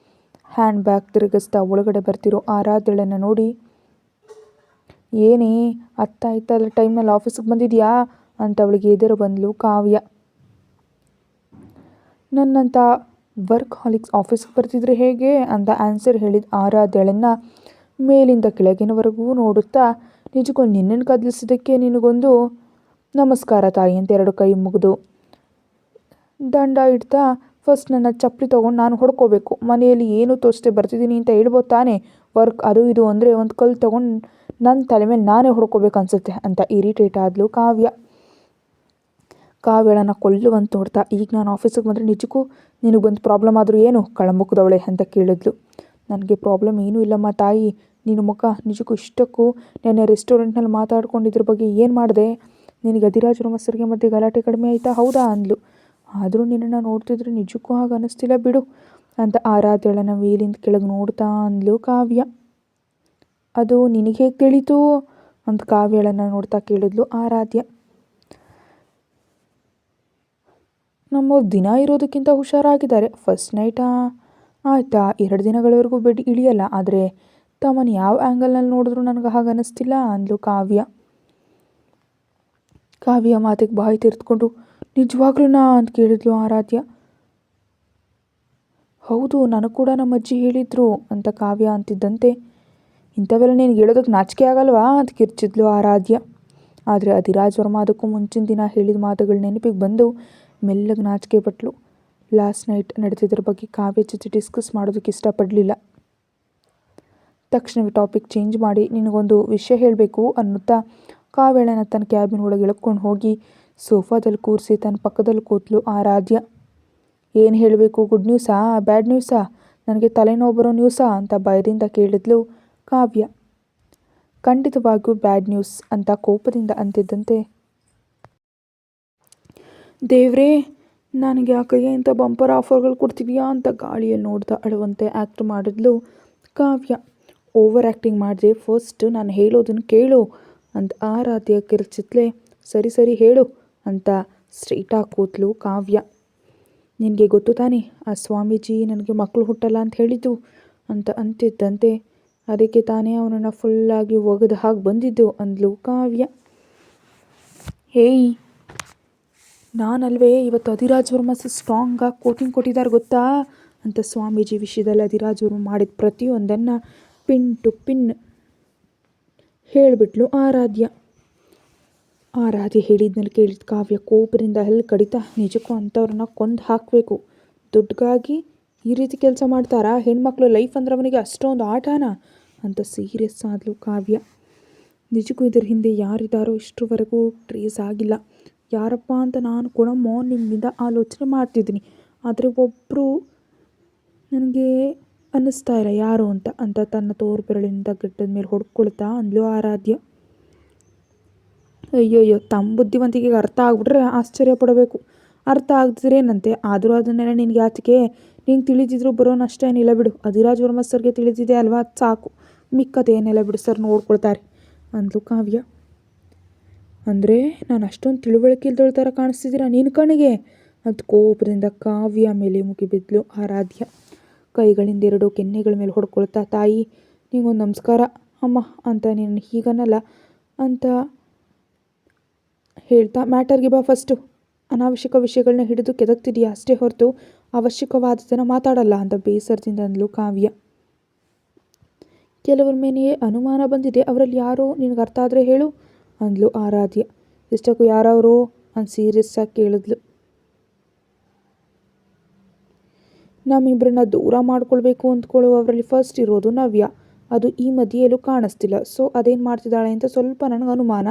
ಹ್ಯಾಂಡ್ ಬ್ಯಾಗ್ ತಿರುಗಿಸ್ತಾ ಒಳಗಡೆ ಬರ್ತಿರೋ ಆರಾಧ್ಯಳನ್ನು ನೋಡಿ, ಏನೇ ಅತ್ತ ಇತ್ತಾದ ಟೈಮ್ನಲ್ಲಿ ಆಫೀಸಿಗೆ ಬಂದಿದ್ಯಾ ಅಂತ ಅವಳಿಗೆ ಎದುರು ಬಂದಳು ಕಾವ್ಯ. ನನ್ನಂಥ ವರ್ಕ್ ಹಾಲಿಕ್ಸ್ ಆಫೀಸ್ಗೆ ಬರ್ತಿದ್ರೆ ಹೇಗೆ ಅಂತ ಆನ್ಸರ್ ಹೇಳಿದ ಆರಾಧ್ಯಳನ್ನು ಮೇಲಿಂದ ಕೆಳಗಿನವರೆಗೂ ನೋಡುತ್ತಾ, ನಿಜಕ್ಕೂ ನಿನ್ನನ್ನು ಕದಲಿಸಿದ್ದಕ್ಕೆ ನಿನಗೊಂದು ನಮಸ್ಕಾರ ತಾಯಿ ಅಂತ 2 ಕೈ ಮುಗಿದು ದಂಡ ಇಡ್ತಾ, ಫಸ್ಟ್ ನನ್ನ ಚಪ್ಪಲಿ ತೊಗೊಂಡು ನಾನು ಹೊಡ್ಕೋಬೇಕು, ಮನೆಯಲ್ಲಿ ಏನು ತೋರಿಸ್ದೆ ಬರ್ತಿದ್ದೀನಿ ಅಂತ ಹೇಳ್ಬೋದು ತಾನೇ, ವರ್ಕ್ ಅದು ಇದು ಅಂದರೆ ಒಂದು ಕಲ್ಲು ತೊಗೊಂಡು ನನ್ನ ತಲೆ ಮೇಲೆ ನಾನೇ ಹೊಡ್ಕೋಬೇಕು ಅನಿಸುತ್ತೆ ಅಂತ ಇರಿಟೇಟ್ ಆದಳು ಕಾವ್ಯ. ಕಾವ್ಯಳನ್ನು ಕೊಲ್ಲುವಂತ ನೋಡ್ತಾ, ಈಗ ನಾನು ಆಫೀಸಿಗೆ ಬಂದರೆ ನಿಜಕ್ಕೂ ನಿನಗೆ ಬಂದು ಪ್ರಾಬ್ಲಮ್ ಆದರೂ ಏನು ಕಳಮುಖದವಳೆ ಅಂತ ಕೇಳಿದ್ಲು. ನನಗೆ ಪ್ರಾಬ್ಲಮ್ ಏನೂ ಇಲ್ಲಮ್ಮ ತಾಯಿ, ನಿನ್ನ ಮುಖ ನಿಜಕ್ಕೂ ಇಷ್ಟಕ್ಕೂ ನೆನ್ನೆ ರೆಸ್ಟೋರೆಂಟ್ನಲ್ಲಿ ಮಾತಾಡ್ಕೊಂಡಿದ್ರ ಬಗ್ಗೆ ಏನು ಮಾಡಿದೆ, ನಿನಗೆ ಅಧಿರಾಜ್ ವರ್ಮ ಸರ್ಗೆ ಮಧ್ಯೆ ಗಲಾಟೆ ಕಡಿಮೆ ಆಯಿತಾ ಹೌದಾ ಅಂದ್ಲು. ಆದರೂ ನಿನ್ನನ್ನು ನೋಡ್ತಿದ್ರೆ ನಿಜಕ್ಕೂ ಹಾಗೆ ಅನ್ನಿಸ್ತಿಲ್ಲ ಬಿಡು ಅಂತ ಆರಾಧ್ಯಳನ್ನು ಮೇಲಿಂದ ಕೆಳಗೆ ನೋಡ್ತಾ ಅಂದ್ಲು ಕಾವ್ಯ. ಅದು ನಿನಗೆ ಹೇಗೆ ತಿಳಿತು ಅಂತ ಕಾವ್ಯಳನ್ನು ನೋಡ್ತಾ ಕೇಳಿದ್ಲು ಆರಾಧ್ಯ. ನಮ್ಮವ್ರು ದಿನ ಇರೋದಕ್ಕಿಂತ ಹುಷಾರಾಗಿದ್ದಾರೆ. ಫಸ್ಟ್ ನೈಟಾ ಆಯಿತಾ, 2 ದಿನಗಳವರೆಗೂ ಬೆಡ್ ಇಳಿಯಲ್ಲ, ಆದರೆ ತಮ್ಮನ್ನು ಯಾವ ಆ್ಯಂಗಲ್ನಲ್ಲಿ ನೋಡಿದ್ರೂ ನನಗೆ ಹಾಗೆ ಅನ್ನಿಸ್ತಿಲ್ಲ ಅಂದ್ಲು ಕಾವ್ಯ. ಕಾವ್ಯ ಮಾತಿಗೆ ಬಾಯಿ ತೆರೆದುಕೊಂಡು, ನಿಜವಾಗ್ಲೂನಾ ಅಂತ ಕೇಳಿದ್ಲು ಆರಾಧ್ಯ. ಹೌದು, ನನಗೆ ಕೂಡ ನಮ್ಮ ಅಜ್ಜಿ ಹೇಳಿದ್ರು ಅಂತ ಕಾವ್ಯ ಅಂತಿದ್ದಂತೆ, ಇಂಥವೆಲ್ಲ ನಿನಗೆ ಹೇಳೋದಕ್ಕೆ ನಾಚಿಕೆ ಆಗಲ್ವಾ ಅಂತ ಕಿರ್ಚಿದ್ಲು ಆರಾಧ್ಯ. ಆದರೆ ಅಧಿರಾಜ್ ವರ್ಮ ಅದಕ್ಕೂ ಮುಂಚಿನ ದಿನ ಹೇಳಿದ ಮಾತುಗಳು ನೆನಪಿಗೆ ಬಂದು ಮೆಲ್ಲಗೆ ನಾಚಿಕೆ ಪಟ್ಲು. ಲಾಸ್ಟ್ ನೈಟ್ ನಡೆದಿದ್ರ ಬಗ್ಗೆ ಕಾವ್ಯ ಜೊತೆ ಡಿಸ್ಕಸ್ ಮಾಡೋದಕ್ಕೆ ಇಷ್ಟಪಡಲಿಲ್ಲ. ತಕ್ಷಣವೇ ಟಾಪಿಕ್ ಚೇಂಜ್ ಮಾಡಿ, ನಿನಗೊಂದು ವಿಷಯ ಹೇಳಬೇಕು ಅನ್ನುತ್ತಾ ಕಾವ್ಯಳನ್ನು ತನ್ನ ಕ್ಯಾಬಿನ್ ಒಳಗೆ ಎಳ್ಕೊಂಡು ಹೋಗಿ ಸೋಫಾದಲ್ಲಿ ಕೂರಿಸಿ ತನ್ನ ಪಕ್ಕದಲ್ಲಿ ಕೂತ್ಲು ಆರಾಧ್ಯ. ಏನು ಹೇಳಬೇಕು, ಗುಡ್ ನ್ಯೂಸಾ ಬ್ಯಾಡ್ ನ್ಯೂಸಾ, ನನಗೆ ತಲೆನೋವು ಬರೋ ನ್ಯೂಸಾ ಅಂತ ಭಯದಿಂದ ಕೇಳಿದ್ಲು ಕಾವ್ಯ. ಖಂಡಿತವಾಗಿಯೂ ಬ್ಯಾಡ್ ನ್ಯೂಸ್ ಅಂತ ಕೋಪದಿಂದ ಅಂತಿದ್ದಂತೆ, ದೇವ್ರೇ ನನಗೆ ಆ ಕೈಯ ಇಂಥ ಬಂಪರ್ ಆಫರ್ಗಳು ಕೊಡ್ತಿದ್ಯಾ ಅಂತ ಗಾಳಿಯಲ್ಲಿ ನೋಡ್ತಾ ಅಳುವಂತೆ ಆ್ಯಕ್ಟ್ ಮಾಡಿದ್ಲು ಕಾವ್ಯ. ಓವರ್ ಆ್ಯಕ್ಟಿಂಗ್ ಮಾಡಿದೆ, ಫಸ್ಟ್ ನಾನು ಹೇಳೋದನ್ನು ಕೇಳು ಅಂತ ಆರಾಧ್ಯ ಕಿರ್ಚಿತ್ಲೆ. ಸರಿ ಹೇಳು ಅಂತ ಸ್ಟ್ರೈಟಾಗಿ ಕೂತ್ಲು ಕಾವ್ಯ. ನಿನಗೆ ಗೊತ್ತು ತಾನೇ, ಆ ಸ್ವಾಮೀಜಿ ನನಗೆ ಮಕ್ಕಳು ಹುಟ್ಟಲ್ಲ ಅಂತ ಹೇಳಿದ್ದು ಅಂತ ಅಂತಿದ್ದಂತೆ, ಅದಕ್ಕೆ ತಾನೇ ಅವನನ್ನು ಫುಲ್ಲಾಗಿ ಒಗೆದು ಹಾಗೆ ಬಂದಿದ್ದು ಅಂದ್ಲು ಕಾವ್ಯ. ಹೇಯ್, ನಾನಲ್ವೇ ಇವತ್ತು ಅಧಿರಾಜ್ ವರ್ಮ ಸ್ಟ್ರಾಂಗಾಗಿ ಕೋಟಿಂಗ್ ಕೊಟ್ಟಿದ್ದಾರೆ ಗೊತ್ತಾ ಅಂತ ಸ್ವಾಮೀಜಿ ವಿಷಯದಲ್ಲಿ ಅಧಿರಾಜ್ ವರ್ಮ ಮಾಡಿದ ಪ್ರತಿಯೊಂದನ್ನು ಪಿನ್ ಟು ಪಿನ್ ಹೇಳಿಬಿಟ್ಲು ಆರಾಧ್ಯ. ಹೇಳಿದ್ನಲ್ಲಿ ಕೇಳಿದ ಕಾವ್ಯ ಕೋಪದಿಂದ ಹಲ್ಲು ಕಡಿತಾ, ನಿಜಕ್ಕೂ ಅಂಥವ್ರನ್ನ ಕೊಂದು ಹಾಕಬೇಕು, ದುಡ್ಡಿಗಾಗಿ ಈ ರೀತಿ ಕೆಲಸ ಮಾಡ್ತಾರಾ, ಹೆಣ್ಮಕ್ಳು ಲೈಫ್ ಅಂದ್ರೆ ಅವನಿಗೆ ಅಷ್ಟೊಂದು ಆಟನಾ ಅಂತ ಸೀರಿಯಸ್ ಆದಳು ಕಾವ್ಯ. ನಿಜಕ್ಕೂ ಇದರ ಹಿಂದೆ ಯಾರಿದ್ದಾರೋ ಇಷ್ಟರವರೆಗೂ ಟ್ರೇಸ್ ಆಗಿಲ್ಲ, ಯಾರಪ್ಪ ಅಂತ ನಾನು ಕೂಡ ಮಾರ್ನಿಂಗಿಂದ ಆಲೋಚನೆ ಮಾಡ್ತಿದ್ದೀನಿ, ಆದರೆ ಒಬ್ಬರು ನನಗೆ ಅನ್ನಿಸ್ತಾ ಇಲ್ಲ ಯಾರು ಅಂತ ತನ್ನ ತೋರು ಬೆರಳಿನಿಂದ ಗಡ್ಡದ ಮೇಲೆ ಹೊಡ್ಕೊಳ್ತಾ ಅಂದ್ಲು ಆರಾಧ್ಯ. ಅಯ್ಯೋಯ್ಯೋ, ತಮ್ಮ ಬುದ್ಧಿವಂತಿಕೆಗೆ ಅರ್ಥ ಆಗ್ಬಿಟ್ರೆ ಆಶ್ಚರ್ಯ ಪಡಬೇಕು, ಅರ್ಥ ಆಗ್ತಿದ್ರೇನಂತೆ, ಆದರೂ ಅದನ್ನೆಲ್ಲ ನಿನಗೆ ಯಾತಕ್ಕೆ, ನಿಂಗೆ ತಿಳಿದಿದ್ರು ಬರೋನಷ್ಟೇ ಏನಿಲ್ಲ ಬಿಡು, ಅಧಿರಾಜ್ ವರ್ಮ ಸರ್ಗೆ ತಿಳಿದಿದೆ ಅಲ್ವಾ, ಅದು ಸಾಕು, ಮಿಕ್ಕದೇನೆಲ್ಲ ಬಿಡು ಸರ್ ನೋಡ್ಕೊಳ್ತಾರೆ ಅಂದ್ಲು ಕಾವ್ಯ. ಅಂದರೆ ನಾನು ಅಷ್ಟೊಂದು ತಿಳುವಳಿಕೆ ಇಲ್ದೋಳ ಥರ ಕಾಣಿಸ್ತಿದ್ದೀರಾ ನಿನ್ನ ಕಣ್ಣಿಗೆ ಅಂತ ಕೋಪದಿಂದ ಕಾವ್ಯ ಮೇಲೆ ಮುಗಿಬಿದ್ಲು ಆರಾಧ್ಯ. ಕೈಗಳಿಂದ 2 ಕೆನ್ನೆಗಳ ಮೇಲೆ ಹೊಡ್ಕೊಳ್ತಾ, ತಾಯಿ ನಿಂಗೊಂದು ನಮಸ್ಕಾರ ಅಮ್ಮ ಅಂತ ನೀನು ಹೀಗನ್ನಲ್ಲ ಅಂತ ಹೇಳ್ತಾ, ಮ್ಯಾಟರ್ಗೆ ಬಾ ಫಸ್ಟು, ಅನಾವಶ್ಯಕ ವಿಷಯಗಳನ್ನ ಹಿಡಿದು ಕೆದಕ್ತಿದೆಯಾ ಅಷ್ಟೇ ಹೊರತು ಅವಶ್ಯಕವಾದದನ್ನು ಮಾತಾಡಲ್ಲ ಅಂತ ಬೇಸರದಿಂದ ಅಂದ್ಲು ಕಾವ್ಯ. ಕೆಲವ್ರ ಮೇಲೆ ಅನುಮಾನ ಬಂದಿದೆ, ಅವರಲ್ಲಿ ಯಾರೋ ನಿನಗೆ ಅರ್ಥ ಆದರೆ ಹೇಳು ಅಂದ್ಲು ಆರಾಧ್ಯ. ಇಷ್ಟಕ್ಕೂ ಯಾರವರು ಅಂತ ಸೀರಿಯಸ್ ಆಗಿ ಕೇಳಿದ್ಲು. ನಮ್ಮಿಬ್ಬರನ್ನ ದೂರ ಮಾಡ್ಕೊಳ್ಬೇಕು ಅಂದ್ಕೊಳ್ಳುವವರಲ್ಲಿ ಫಸ್ಟ್ ಇರೋದು ನವ್ಯ. ಅದು ಈ ಮಧ್ಯೆಯಲ್ಲೂ ಕಾಣಿಸ್ತಿಲ್ಲ. ಸೊ ಅದೇನು ಮಾಡ್ತಿದ್ದಾಳೆ ಅಂತ ಸ್ವಲ್ಪ ನನಗೆ ಅನುಮಾನ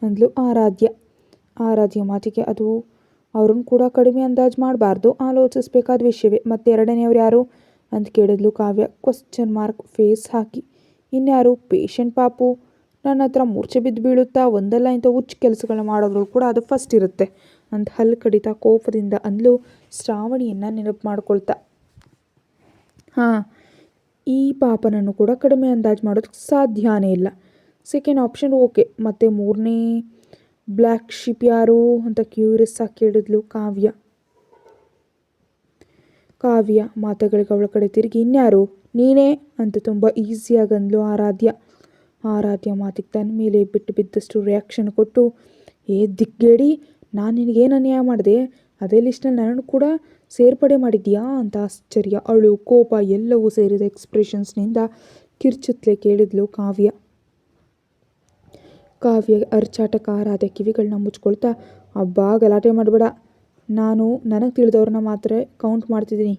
ಅಂದ್ಲು ಆರಾಧ್ಯ. ಆರಾಧ್ಯ ಮಾತಿಗೆ ಅದು ಅವ್ರನ್ನ ಕೂಡ ಕಡಿಮೆ ಅಂದಾಜು ಮಾಡಬಾರ್ದು, ಆಲೋಚಿಸ್ಬೇಕಾದ ವಿಷಯವೇ. ಮತ್ತೆ ಎರಡನೆಯವ್ರು ಯಾರು ಅಂತ ಕೇಳಿದ್ಲು ಕಾವ್ಯ ಕ್ವಶನ್ ಮಾರ್ಕ್ ಫೇಸ್ ಹಾಕಿ. ಇನ್ಯಾರು? ಪೇಷಂಟ್ ಪಾಪು. ನನ್ನ ಹತ್ರ ಮೂರ್ಛೆ ಬಿದ್ದು ಬೀಳುತ್ತಾ ಒಂದಲ್ಲ ಇಂಥ ಹುಚ್ಚು ಕೆಲಸಗಳನ್ನ ಮಾಡೋದ್ರು ಕೂಡ ಅದು ಫಸ್ಟ್ ಇರುತ್ತೆ ಅಂತ ಹಲ್ಲು ಕಡಿತಾ ಕೋಪದಿಂದ ಅಂದ್ಲು ಶ್ರಾವಣಿಯನ್ನು ನೆನಪು ಮಾಡ್ಕೊಳ್ತಾ. ಹಾಂ, ಈ ಪಾಪನನ್ನು ಕೂಡ ಕಡಿಮೆ ಅಂದಾಜು ಮಾಡೋದಕ್ಕೆ ಸಾಧ್ಯನೇ ಇಲ್ಲ. Second option okay. ಮತ್ತು ಮೂರನೇ ಬ್ಲ್ಯಾಕ್ ಶಿಪ್ ಯಾರು ಅಂತ ಕ್ಯೂರಿಯಸ್ ಆಗಿ ಕೇಳಿದ್ಲು ಕಾವ್ಯ. ಕಾವ್ಯ ಮಾತುಗಳಿಗೆ ಅವಳ ಕಡೆ ತಿರುಗಿ ಇನ್ಯಾರು? ನೀನೇ ಅಂತ ತುಂಬ ಈಸಿಯಾಗಿ ಅಂದ್ಲು ಆರಾಧ್ಯ. ಆರಾಧ್ಯ ಮಾತಿಗೆ ತನ್ನ ಮೇಲೆ ಬಿಟ್ಟು ಬಿದ್ದಷ್ಟು ರಿಯಾಕ್ಷನ್ ಕೊಟ್ಟು, ದಿಗ್ಗೇಡಿ, ನಾನು ನಿನಗೇನು ಅನ್ಯಾಯ ಮಾಡಿದೆ? ಅದೇ ಲಿಸ್ಟ್ನಲ್ಲಿ ನನ್ನನ್ನು ಕೂಡ ಸೇರ್ಪಡೆ ಮಾಡಿದ್ಯಾ ಅಂತ ಆಶ್ಚರ್ಯ, ಅಳು, ಕೋಪ ಎಲ್ಲವೂ ಸೇರಿದ ಎಕ್ಸ್ಪ್ರೆಷನ್ಸ್ನಿಂದ ಕಿರ್ಚುತ್ತಲೇ ಕೇಳಿದ್ಲು ಕಾವ್ಯ. ಕಾವ್ಯ ಅರ್ಚಾಟಕ ಆರಾಧ್ಯ ಕಿವಿಗಳನ್ನ ಮುಚ್ಕೊಳ್ತಾ, ಅಬ್ಬಾ ಗಲಾಟೆ ಮಾಡಬೇಡ, ನಾನು ನನಗೆ ತಿಳಿದವ್ರನ್ನ ಮಾತ್ರ ಕೌಂಟ್ ಮಾಡ್ತಿದ್ದೀನಿ,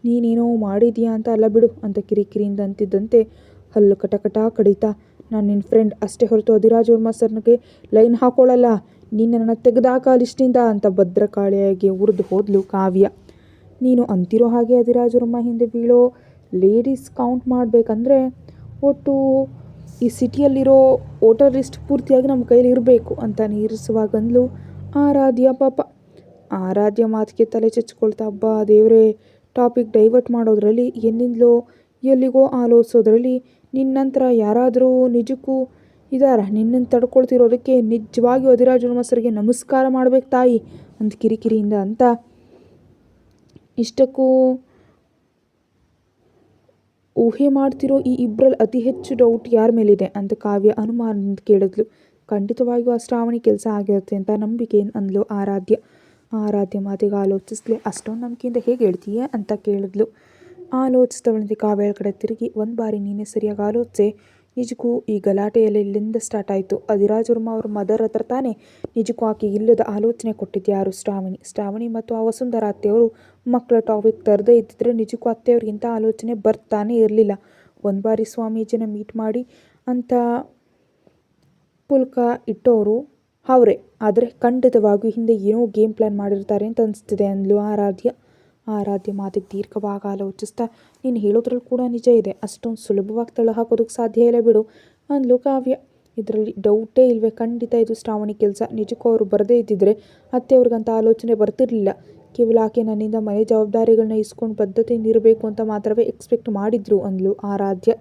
ನೀನೇನೋ ಮಾಡಿದ್ಯಾ ಅಂತ ಅಲ್ಲ ಬಿಡು ಅಂತ ಕಿರಿಕಿರಿಯಿಂದ ಅಂತಿದ್ದಂತೆ ಹಲ್ಲು ಕಟಕಟ ಕಡಿತಾ, ನಾನು ನಿನ್ನ ಫ್ರೆಂಡ್ ಅಷ್ಟೇ ಹೊರತು ಅಧಿರಾಜ್ ವರ್ಮ ಸರ್ನಿಗೆ ಲೈನ್ ಹಾಕೊಳ್ಳಲ್ಲ, ನೀನು ನನ್ನ ತೆಗೆದಾಕ ಲಿಸ್ಟಿಂದ ಅಂತ ಭದ್ರಕಾಳಿಯಾಗಿ ಉರಿದು ಹೋದ್ಲು ಕಾವ್ಯ. ನೀನು ಅಂತಿರೋ ಹಾಗೆ ಅಧಿರಾಜ್ ವರ್ಮ ಹಿಂದೆ ಬೀಳೋ ಲೇಡೀಸ್ ಕೌಂಟ್ ಮಾಡಬೇಕಂದ್ರೆ ಒಟ್ಟು ಈ ಸಿಟಿಯಲ್ಲಿರೋ ವೋಟರ್ ಲಿಸ್ಟ್ ಪೂರ್ತಿಯಾಗಿ ನಮ್ಮ ಕೈಲಿ ಇರಬೇಕು ಅಂತ ನೀರಸವಾಗಂದ್ಲು ಆರಾಧ್ಯ. ಪಾಪ ಆರಾಧ್ಯ ಮಾತಿಗೆ ತಲೆ ಚಚ್ಕೊಳ್ತಾ, ಹಬ್ಬ ದೇವರೇ, ಟಾಪಿಕ್ ಡೈವರ್ಟ್ ಮಾಡೋದ್ರಲ್ಲಿ ಎಲ್ಲಿಂದಲೋ ಎಲ್ಲಿಗೋ ಆಲೋಚಿಸೋದ್ರಲ್ಲಿ ನಿನ್ನಂತರ ಯಾರಾದರೂ ನಿಜಕ್ಕೂ ಇದಾರ? ನಿನ್ನನ್ನು ತಡ್ಕೊಳ್ತಿರೋದಕ್ಕೆ ನಿಜವಾಗಿಯೂ ಅಧಿರಾಜ್ ವರ್ಮ ಸರ್ಗೆ ನಮಸ್ಕಾರ ಮಾಡ್ಬೇಕು ತಾಯಿ ಅಂತ ಕಿರಿಕಿರಿಯಿಂದ ಅಂತ. ಇಷ್ಟಕ್ಕೂ ಊಹೆ ಮಾಡ್ತಿರೋ ಈ ಇಬ್ಬರಲ್ಲಿ ಅತಿ ಹೆಚ್ಚು ಡೌಟ್ ಯಾರ ಮೇಲಿದೆ ಅಂತ ಕಾವ್ಯ ಅನುಮಾನದಿಂದ ಕೇಳಿದ್ಲು. ಖಂಡಿತವಾಗಿಯೂ ಆ ಶ್ರಾವಣಿ ಕೆಲಸ ಆಗಿರುತ್ತೆ ಅಂತ ನಂಬಿಕೆ ಅಂದ್ಲು ಆರಾಧ್ಯ. ಆರಾಧ್ಯ ಮಾತಿಗೆ ಆಲೋಚಿಸ್ಲೆ, ಅಷ್ಟೊಂದು ನಂಬಿಕೆಯಿಂದ ಹೇಗೆ ಹೇಳ್ತೀಯ ಅಂತ ಕೇಳಿದ್ಲು. ಆಲೋಚಿಸಿದವಳಿಂದ ಕಾವ್ಯ ಕಡೆ ತಿರುಗಿ, ಒಂದು ಬಾರಿ ನೀನೇ ಸರಿಯಾಗಿ ಆಲೋಚಿಸೆ, ನಿಜಕ್ಕೂ ಈ ಗಲಾಟೆಯಲ್ಲಿ ಇಲ್ಲಿಂದ ಸ್ಟಾರ್ಟ್ ಆಯಿತು. ಅಧಿರಾಜ್ ವರ್ಮ ಅವ್ರ ಮದರ್ ಹತ್ರ ತಾನೇ ನಿಜಕ್ಕೂ ಆಕೆಗೆ ಇಲ್ಲದ ಆಲೋಚನೆ ಕೊಟ್ಟಿದ್ದು ಯಾರು? ಶ್ರಾವಣಿ ಮತ್ತು ಆ ವಸುಂಧರಾ ಅತ್ತೆಯವರು ಮಕ್ಕಳ ಟಾಪಿಕ್ ತರದೇ ಇದ್ದಿದ್ರೆ ನಿಜಕ್ಕೂ ಅತ್ತೆಯವ್ರಿಗಿಂತ ಆಲೋಚನೆ ಬರ್ತಾನೆ ಇರಲಿಲ್ಲ. ಒಂದು ಬಾರಿ ಸ್ವಾಮೀಜಿನ ಮೀಟ್ ಮಾಡಿ ಅಂತ ಪುಲ್ಕ ಇಟ್ಟೋರು ಅವರೇ, ಆದರೆ ಖಂಡಿತವಾಗಿಯೂ ಹಿಂದೆ ಏನೋ ಗೇಮ್ ಪ್ಲ್ಯಾನ್ ಮಾಡಿರ್ತಾರೆ ಅಂತ ಅನಿಸ್ತಿದೆ ಅಂದ್ಲು ಆರಾಧ್ಯ. ಆರಾಧ್ಯ ಮಾತಿಗೆ ದೀರ್ಘವಾಗಿ ಆಲೋಚಿಸ್ತಾ, ನೀನು ಹೇಳೋದ್ರಲ್ಲಿ ಕೂಡ ನಿಜ ಇದೆ, ಅಷ್ಟೊಂದು ಸುಲಭವಾಗಿ ತಳ್ಳ ಹಾಕೋದಕ್ಕೆ ಸಾಧ್ಯ ಇಲ್ಲ ಬಿಡು ಅಂದ್ಲು ಕಾವ್ಯ. ಇದರಲ್ಲಿ ಡೌಟೇ ಇಲ್ವೇ, ಖಂಡಿತ ಇದು ಶ್ರಾವಣಿ ಕೆಲಸ. ನಿಜಕ್ಕೂ ಅವರು ಬರದೇ ಇದ್ದಿದ್ರೆ ಅತ್ತೆಯವ್ರಿಗಂತ ಆಲೋಚನೆ ಬರ್ತಿರ್ಲಿಲ್ಲ. ಕೇವಲ ಆಕೆ ನನ್ನಿಂದ ಮನೆ ಜವಾಬ್ದಾರಿಗಳನ್ನ ಇಸ್ಕೊಂಡು ಬದ್ಧತೆಯಿಂದ ಇರಬೇಕು ಅಂತ ಮಾತ್ರವೇ ಎಕ್ಸ್ಪೆಕ್ಟ್ ಮಾಡಿದ್ರು ಅಂದ್ಲು ಆರಾಧ್ಯ.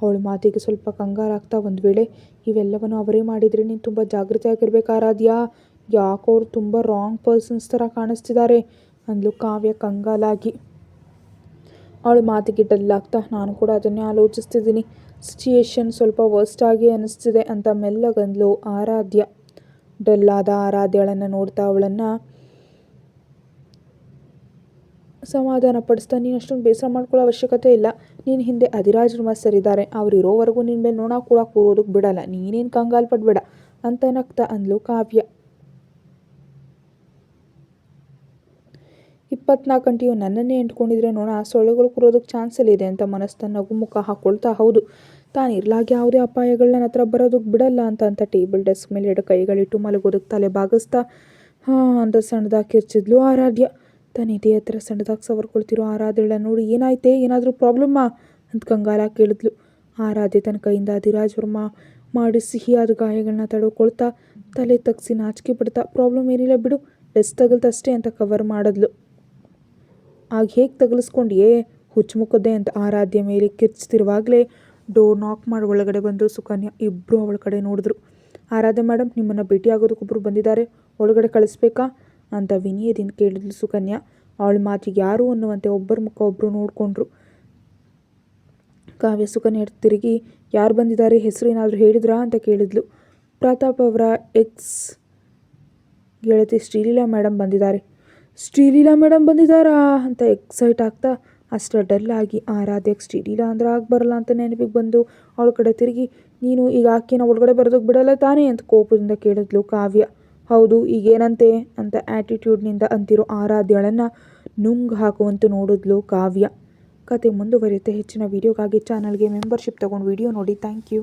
ಅವಳ ಮಾತಿಗೆ ಸ್ವಲ್ಪ ಕಂಗಾಲಾಗ್ತಾ, ಒಂದು ವೇಳೆ ಇವೆಲ್ಲವನ್ನು ಅವರೇ ಮಾಡಿದರೆ ನೀನು ತುಂಬ ಜಾಗೃತಿಯಾಗಿರ್ಬೇಕು ಆರಾಧ್ಯ, ಯಾಕೋ ಅವರು ತುಂಬ ರಾಂಗ್ ಪರ್ಸನ್ಸ್ ಥರ ಕಾಣಿಸ್ತಿದ್ದಾರೆ ಅಂದ್ಲು ಕಾವ್ಯ ಕಂಗಾಲಾಗಿ. ಅವಳ ಮಾತಿಗೆ ಡಲ್ಲಾಗ್ತಾ, ನಾನು ಕೂಡ ಅದನ್ನೇ ಆಲೋಚಿಸ್ತಿದ್ದೀನಿ, ಸಿಚುಯೇಷನ್ ಸ್ವಲ್ಪ ವರ್ಸ್ಟ್ ಆಗಿ ಅನ್ನಿಸ್ತಿದೆ ಅಂತ ಮೆಲ್ಲಗಂದ್ಲು ಆರಾಧ್ಯ. ಡಲ್ಲಾದ ಆರಾಧ್ಯಳನ್ನು ನೋಡ್ತಾ ಅವಳನ್ನು ಸಮಾಧಾನ ಪಡಿಸ್ತಾ, ನೀನು ಅಷ್ಟೊಂದು ಬೇಸರ ಮಾಡ್ಕೊಳ್ಳೋ ಅವಶ್ಯಕತೆ ಇಲ್ಲ, ನೀನು ಹಿಂದೆ ಅಧಿರಾಜ್ ವರ್ಮ ಸರ್ ಇದ್ದಾರೆ, ಅವ್ರು ಇರೋವರೆಗೂ ನಿನ್ನ ಮೇಲೆ ನೋಣ ಕೂಡ ಕೂರೋದಕ್ಕೆ ಬಿಡಲ್ಲ, ನೀನೇನು ಕಂಗಾಲು ಪಡಬೇಡ ಅಂತ ನಗ್ತಾ ಅಂದ್ಲು ಕಾವ್ಯ. 24 ಗಂಟೆಯೂ ನನ್ನನ್ನೇ ಎಂಟ್ಕೊಂಡಿದ್ರೆ ನೋಣ ಸೊಳ್ಳೆಗಳು ಕೂರೋದಕ್ಕೆ ಚಾನ್ಸಲ್ಲಿದೆ ಅಂತ ಮನಸ್ಸನ್ನ ನಗುಮುಖ ಹಾಕ್ಕೊಳ್ತಾ, ಹೌದು, ತಾನು ಇರ್ಲಾಗ ಯಾವುದೇ ಅಪಾಯಗಳು ನನ್ನ ಹತ್ರ ಬರೋದಕ್ಕೆ ಬಿಡಲ್ಲ ಅಂತ ಟೇಬಲ್ ಡೆಸ್ಕ್ ಮೇಲೆ 2 ಕೈಗಳಿಟ್ಟು ಮಲಗೋದಕ್ಕೆ ತಲೆ ಬಾಗಿಸ್ತಾ ಹಾಂ ಅಂತ ಸಣ್ಣದಾಗಿ ಕಿರ್ಚಿದ್ಲು ಆರಾಧ್ಯ. ತನ್ನ ಇದೇ ಹತ್ರ ಸಣ್ಣದಾಗಿ ಸವರ್ಕೊಳ್ತಿರೋ ಆರಾಧ್ಯಳ ನೋಡಿ, ಏನಾಯ್ತೆ, ಏನಾದರೂ ಪ್ರಾಬ್ಲಮ್ಮಾ ಅಂತ ಕಂಗಾಲಾಗಿ ಕೇಳಿದ್ಲು. ಆರಾಧ್ಯ ತನ್ನ ಕೈಯಿಂದ ಅಧಿರಾಜ್ ವರ್ಮ ಮಾಡಿ ಸಿಹಿಯಾದ ಗಾಯಗಳನ್ನ ತಡೆಕೊಳ್ತಾ ತಲೆ ತಗ್ಸಿ ನಾಚಿಕೆ ಪಡ್ತಾ, ಪ್ರಾಬ್ಲಮ್ ಏನಿಲ್ಲ ಬಿಡು, ಡೆಸ್ಕ್ ತಗಲ್ತಷ್ಟೇ ಅಂತ ಕವರ್ ಮಾಡಿದ್ಲು. ಆಗ ಹೇಗೆ ತಗಲಿಸ್ಕೊಂಡಿಯೇ ಹುಚ್ಚುಮುಖದ್ದೆ ಅಂತ ಆರಾಧ್ಯ ಮೇಲೆ ಕಿರ್ಚ್ತಿರುವಾಗಲೇ ಡೋರ್ ನಾಕ್ ಮಾಡಿ ಒಳಗಡೆ ಬಂದು ಸುಕನ್ಯಾ. ಇಬ್ಬರು ಅವಳ ಕಡೆ ನೋಡಿದ್ರು. ಆರಾಧ್ಯ ಮೇಡಮ್, ನಿಮ್ಮನ್ನು ಭೇಟಿಯಾಗೋದಕ್ಕೊಬ್ಬರು ಬಂದಿದ್ದಾರೆ, ಒಳಗಡೆ ಕಳಿಸ್ಬೇಕಾ ಅಂತ ವಿನಯದಿಂದ ಕೇಳಿದ್ಲು ಸುಕನ್ಯಾ. ಅವಳ ಮಾತಿಗೆ ಯಾರು ಅನ್ನುವಂತೆ ಒಬ್ಬರ ಮುಖ ಒಬ್ಬರು ನೋಡಿಕೊಂಡ್ರು. ಕಾವ್ಯ ಸುಕನ್ಯಾ ತಿರುಗಿ, ಯಾರು ಬಂದಿದ್ದಾರೆ, ಹೆಸರು ಏನಾದರೂ ಹೇಳಿದ್ರಾ ಅಂತ ಕೇಳಿದ್ಲು. ಪ್ರತಾಪ್ ಅವರ ಎಕ್ಸ್ ಗೆಳತಿ ಶ್ರೀಲೀಲಾ ಮೇಡಮ್ ಬಂದಿದ್ದಾರೆ. ಶ್ರೀಲೀಲಾ ಮೇಡಮ್ ಬಂದಿದ್ದಾರಾ ಅಂತ ಎಕ್ಸೈಟ್ ಆಗ್ತಾ ಅಷ್ಟು ಡಲ್ಲಾಗಿ ಆರಾಧ್ಯಕ್ಕೆ ಸ್ಟಡಿಲ್ಲ ಅಂದ್ರೆ ಆಗಿ ಬರಲ್ಲ ಅಂತ ನೆನಪಿಗೆ ಬಂದು ಅವಳ ಕಡೆ ತಿರುಗಿ, ನೀನು ಈಗ ಆಕೆನ ಒಳಗಡೆ ಬರೋದಕ್ಕೆ ಬಿಡಲ್ಲ ತಾನೇ ಅಂತ ಕೋಪದಿಂದ ಕೇಳಿದ್ಲು ಕಾವ್ಯ. ಹೌದು, ಈಗೇನಂತೆ ಅಂತ ಆ್ಯಟಿಟ್ಯೂಡ್ನಿಂದ ಅಂತಿರೋ ಆರಾಧ್ಯಳನ್ನು ನುಂಗ್ ಹಾಕುವಂತೆ ನೋಡಿದ್ಲು ಕಾವ್ಯ. ಕತೆ ಮುಂದುವರಿಯುತ್ತೆ. ಹೆಚ್ಚಿನ ವೀಡಿಯೋಗಾಗಿ ಚಾನಲ್ಗೆ ಮೆಂಬರ್ಶಿಪ್ ತೊಗೊಂಡು ವೀಡಿಯೋ ನೋಡಿ. Thank you.